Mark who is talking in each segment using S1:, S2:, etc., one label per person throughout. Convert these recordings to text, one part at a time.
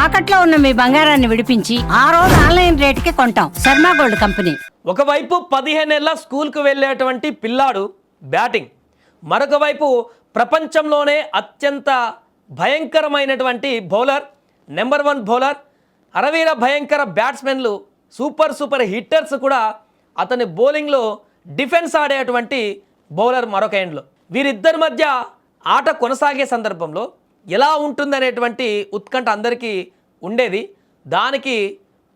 S1: తాకట్లో ఉన్న మీ బంగారాన్ని విడిపించి ఆ రోజు ఆన్లైన్ రేటుకి కొంటాం. Sharma gold company.
S2: ఒకవైపు 15 ఏళ్ల స్కూల్కు వెళ్ళేటువంటి పిల్లాడు బ్యాటింగ్, మరొక వైపు ప్రపంచంలోనే అత్యంత భయంకరమైనటువంటి బౌలర్, నెంబర్ 1 బౌలర్, అరవీర భయంకర బ్యాట్స్మెన్లు, సూపర్ హిట్టర్స్ కూడా అతని బౌలింగ్లో డిఫెన్స్ ఆడేటువంటి బౌలర్ మరొక ఎండ్లో. వీరిద్దరి మధ్య ఆట కొనసాగే సందర్భంలో ఎలా ఉంటుందనేటువంటి ఉత్కంఠ అందరికీ ఉండేది. దానికి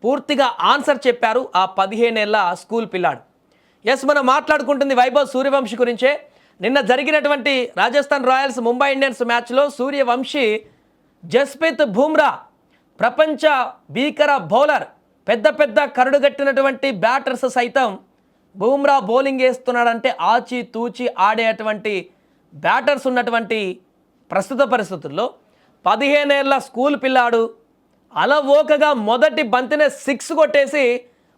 S2: పూర్తిగా ఆన్సర్ చెప్పారు ఆ 15 ఏళ్ల స్కూల్ పిల్లాడు. ఎస్, మనం మాట్లాడుకుంటుంది వైభవ్ సూర్యవంశీ గురించే. నిన్న జరిగినటువంటి రాజస్థాన్ రాయల్స్ ముంబై ఇండియన్స్ మ్యాచ్లో సూర్యవంశీ జస్ప్రీత్ బుమ్రా, ప్రపంచ భీకర బౌలర్, పెద్ద కరుడుగట్టినటువంటి బ్యాటర్స్ సైతం బుమ్రా బౌలింగ్ వేస్తున్నాడంటే ఆచి తూచి ఆడేటువంటి బ్యాటర్స్ ఉన్నటువంటి ప్రస్తుత పరిస్థితుల్లో 15 ఏళ్ల స్కూల్ పిల్లాడు అలవోకగా మొదటి బంతినే 6 కొట్టేసి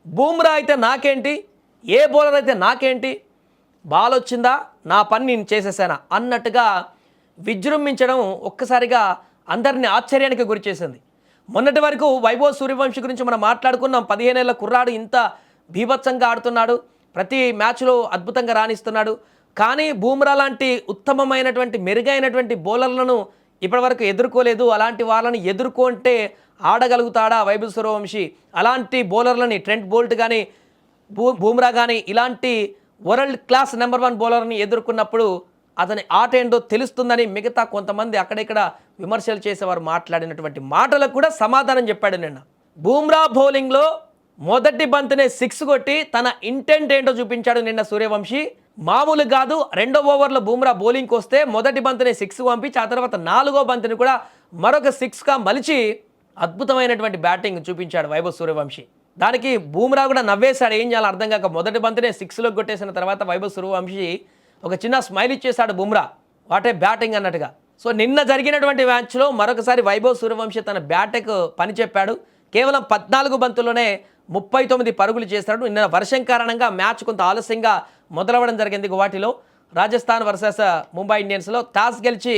S2: బుమ్రా అయితే నాకేంటి, ఏ బౌలర్ అయితే నాకేంటి, బాల్ వచ్చిందా నా పని నేను చేసేసానా అన్నట్టుగా విజృంభించడం ఒక్కసారిగా అందరినీ ఆశ్చర్యానికి గురి చేసింది. మొన్నటి వరకు వైభవ్ సూర్యవంశీ గురించి మనం మాట్లాడుకున్నాం. 15 ఏళ్ల కుర్రాడు ఇంత బీభత్సంగా ఆడుతున్నాడు, ప్రతి మ్యాచ్లో అద్భుతంగా రాణిస్తున్నాడు. కానీ బుమ్రా లాంటి ఉత్తమమైనటువంటి మెరుగైనటువంటి బౌలర్లను ఇప్పటివరకు ఎదుర్కోలేదు. అలాంటి వాళ్ళని ఎదుర్కొంటే ఆడగలుగుతాడా వైభవ్ సూర్యవంశీ? అలాంటి బౌలర్లని ట్రెంట్ బోల్ట్ కానీ బుమ్రా కానీ ఇలాంటి వరల్డ్ క్లాస్ నెంబర్ 1 బౌలర్ని ఎదుర్కొన్నప్పుడు అతని ఆట ఏంటో తెలుస్తుందని మిగతా కొంతమంది అక్కడిక్కడ విమర్శలు చేసేవారు మాట్లాడినటువంటి మాటలకు కూడా సమాధానం చెప్పాడు నిన్న. బుమ్రా బౌలింగ్లో మొదటి బంతినే 6 కొట్టి తన ఇంటెంట్ ఏంటో చూపించాడు నిన్న సూర్యవంశీ. మామూలు కాదు. 2వ ఓవర్లో బుమ్రా బౌలింగ్కి వస్తే మొదటి బంతిని 6 పంపించి ఆ తర్వాత 4వ బంతిని కూడా మరొక 6గా మలిచి అద్భుతమైనటువంటి బ్యాటింగ్ చూపించాడు వైభవ్ సూర్యవంశీ. దానికి బుమ్రా కూడా నవ్వేశాడు, ఏం చేయాలో అర్థం కాక. మొదటి బంతినే 6లో కొట్టేసిన తర్వాత వైభవ్ సూర్యవంశీ ఒక చిన్న స్మైల్ ఇచ్చేశాడు బుమ్రా, వాటే బ్యాటింగ్ అన్నట్టుగా. సో నిన్న జరిగినటువంటి మ్యాచ్లో మరొకసారి వైభవ్ సూర్యవంశీ తన బ్యాట్కు పని చెప్పాడు. కేవలం 14 బంతుల్లోనే 39 పరుగులు చేశాడు. నిన్న వర్షం కారణంగా మ్యాచ్ కొంత ఆలస్యంగా మొదలవ్వడం జరిగింది. గువాహటిలో రాజస్థాన్ వర్సెస్ ముంబై ఇండియన్స్లో టాస్ గెలిచి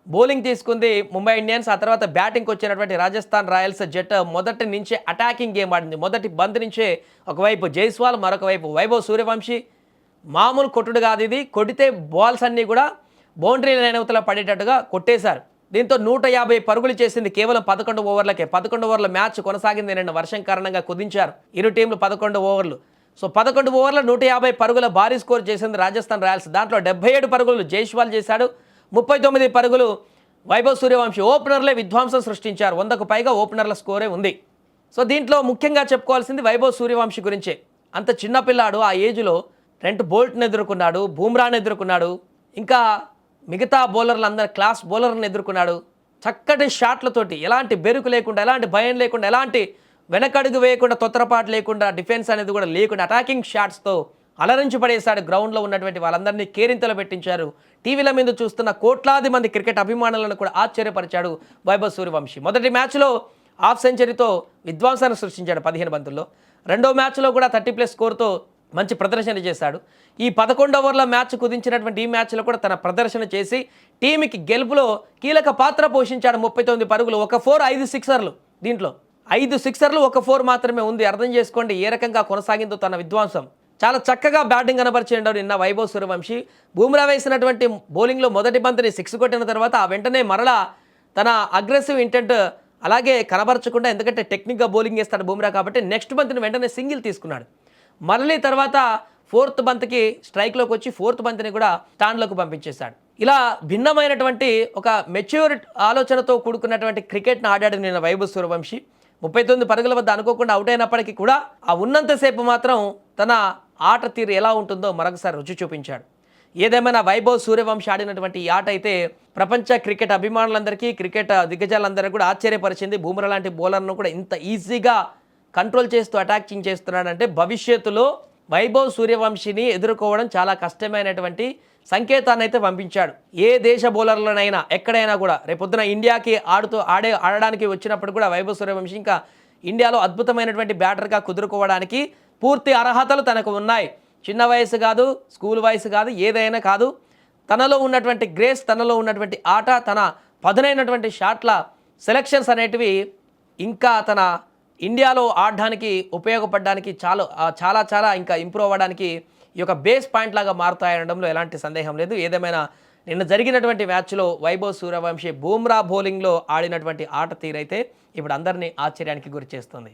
S2: బౌలింగ్ తీసుకుంది ముంబై ఇండియన్స్. ఆ తర్వాత బ్యాటింగ్కి వచ్చినటువంటి రాజస్థాన్ రాయల్స్ జట్టు మొదటి నుంచే అటాకింగ్ గేమ్ ఆడింది. మొదటి బంతి నుంచే ఒకవైపు జైస్వాల్, మరొక వైపు వైభవ్ సూర్యవంశీ. మామూలు కొట్టుడు కాదు ఇది. కొడితే బాల్స్ అన్నీ కూడా బౌండరీ లైన్ అవతల పడేటట్టుగా కొట్టేశారు. దీంతో 150 పరుగులు చేసింది కేవలం 11 ఓవర్లకే. 11 ఓవర్ల మ్యాచ్ కొనసాగింది. నిన్న వర్షం కారణంగా కుదించారు ఇరు టీంలు 11 ఓవర్లు. సో 11 ఓవర్ల 150 పరుగుల భారీ స్కోర్ చేసింది రాజస్థాన్ రాయల్స్. దాంట్లో 77 పరుగులు జైస్వాల్ చేశాడు, 39 పరుగులు వైభవ్ సూర్యవంశీ. ఓపెనర్లే విధ్వంసం సృష్టించారు. 100కు పైగా ఓపెనర్ల స్కోరే ఉంది. సో దీంట్లో ముఖ్యంగా చెప్పుకోవాల్సింది వైభవ్ సూర్యవంశీ గురించే. అంత చిన్నపిల్లాడు, ఆ ఏజ్లో ట్రెంట్ బోల్ట్ని ఎదుర్కొన్నాడు, బుమ్రాని ఎదుర్కొన్నాడు, ఇంకా మిగతా బౌలర్లందరూ క్లాస్ బౌలర్ని ఎదుర్కొన్నాడు. చక్కటి షాట్లతోటి, ఎలాంటి బెరుకు లేకుండా, ఎలాంటి భయం లేకుండా, ఎలాంటి వెనకడుగు వేయకుండా, తొత్తరపాటు లేకుండా, డిఫెన్స్ అనేది కూడా లేకుండా అటాకింగ్ షాట్స్తో అలరించి పడేశాడు. గ్రౌండ్లో ఉన్నటువంటి వాళ్ళందరినీ కేరింతలు పెట్టించారు. టీవీల మీద చూస్తున్న కోట్లాది మంది క్రికెట్ అభిమానులను కూడా ఆశ్చర్యపరిచాడు వైభవ్ సూర్యవంశీ. మొదటి మ్యాచ్లో హాఫ్ సెంచరీతో విధ్వంసాన్ని సృష్టించాడు 15 బంతుల్లో. రెండో మ్యాచ్లో కూడా 30+ స్కోర్తో మంచి ప్రదర్శన చేశాడు. ఈ 11 ఓవర్ల మ్యాచ్ కుదించినటువంటి ఈ మ్యాచ్లో కూడా తన ప్రదర్శన చేసి టీంకి గెలుపులో కీలక పాత్ర పోషించాడు. 39 పరుగులు, 1 4, 5 సిక్సర్లు. దీంట్లో 5 సిక్సర్లు, 1 4 మాత్రమే ఉంది. అర్థం చేసుకోండి ఏ రకంగా కొనసాగిందో తన విధ్వంసం. చాలా చక్కగా బ్యాటింగ్ కనబరిచిండు నిన్న వైభవ్ సూర్యవంశీ. బుమ్రా వేసినటువంటి బౌలింగ్లో మొదటి బంతిని 6 కొట్టిన తర్వాత ఆ వెంటనే మరలా తన అగ్రెసివ్ ఇంటెంట్ అలాగే కనబరచకుండా, ఎందుకంటే టెక్నిక్గా బౌలింగ్ వేస్తాడు బుమ్రా కాబట్టి, నెక్స్ట్ బంతిని వెంటనే సింగిల్ తీసుకున్నాడు. మళ్ళీ తర్వాత 4th బంతికి స్ట్రైక్లోకి వచ్చి 4th బంతిని కూడా స్టాండ్లోకి పంపించేశాడు. ఇలా భిన్నమైనటువంటి ఒక మెచ్యూర్ ఆలోచనతో కూడుకున్నటువంటి క్రికెట్ను ఆడాడు నిన్న వైభవ్ సూర్యవంశీ. 39 పరుగుల వద్ద అనుకోకుండా అవుట్ అయినప్పటికీ కూడా ఆ ఉన్నంతసేపు మాత్రం తన ఆట తీరు ఎలా ఉంటుందో మరొకసారి రుచి చూపించాడు. ఏదేమైనా వైభవ్ సూర్యవంశీ ఆడినటువంటి ఈ ఆట అయితే ప్రపంచ క్రికెట్ అభిమానులందరికీ, క్రికెట్ దిగ్గజాలందరికీ కూడా ఆశ్చర్యపరిచింది. బుమ్రా లాంటి బౌలర్ను కూడా ఇంత ఈజీగా కంట్రోల్ చేస్తూ అటాకింగ్ చేస్తున్నాడంటే భవిష్యత్తులో వైభవ్ సూర్యవంశీని ఎదుర్కోవడం చాలా కష్టమైనటువంటి సంకేతాన్ని అయితే పంపించాడు. ఏ దేశ బౌలర్లనైనా ఎక్కడైనా కూడా రేపొద్దున ఇండియాకి ఆడడానికి వచ్చినప్పుడు కూడా వైభవ్ సూర్యవంశీ ఇంకా ఇండియాలో అద్భుతమైనటువంటి బ్యాటర్గా కుదురుకోవడానికి పూర్తి అర్హతలు తనకు ఉన్నాయి. చిన్న వయసు కాదు, స్కూల్ వయసు కాదు, ఏదైనా కాదు. తనలో ఉన్నటువంటి గ్రేస్, తనలో ఉన్నటువంటి ఆట, తన పదునైనటువంటి షాట్ల సెలెక్షన్స్ అనేటివి ఇంకా తన ఇండియాలో ఆడడానికి ఉపయోగపడడానికి చాలా చాలా ఇంకా ఇంప్రూవ్ అవ్వడానికి ఈ యొక్క బేస్ పాయింట్ లాగా మారుతాయనడంలో ఎలాంటి సందేహం లేదు. ఏదేమైనా నిన్న జరిగినటువంటి మ్యాచ్లో వైభవ్ సూర్యవంశీ బూమ్రా బౌలింగ్లో ఆడినటువంటి ఆట తీరైతే ఇప్పుడు అందరినీ ఆశ్చర్యానికి గురి చేస్తుంది.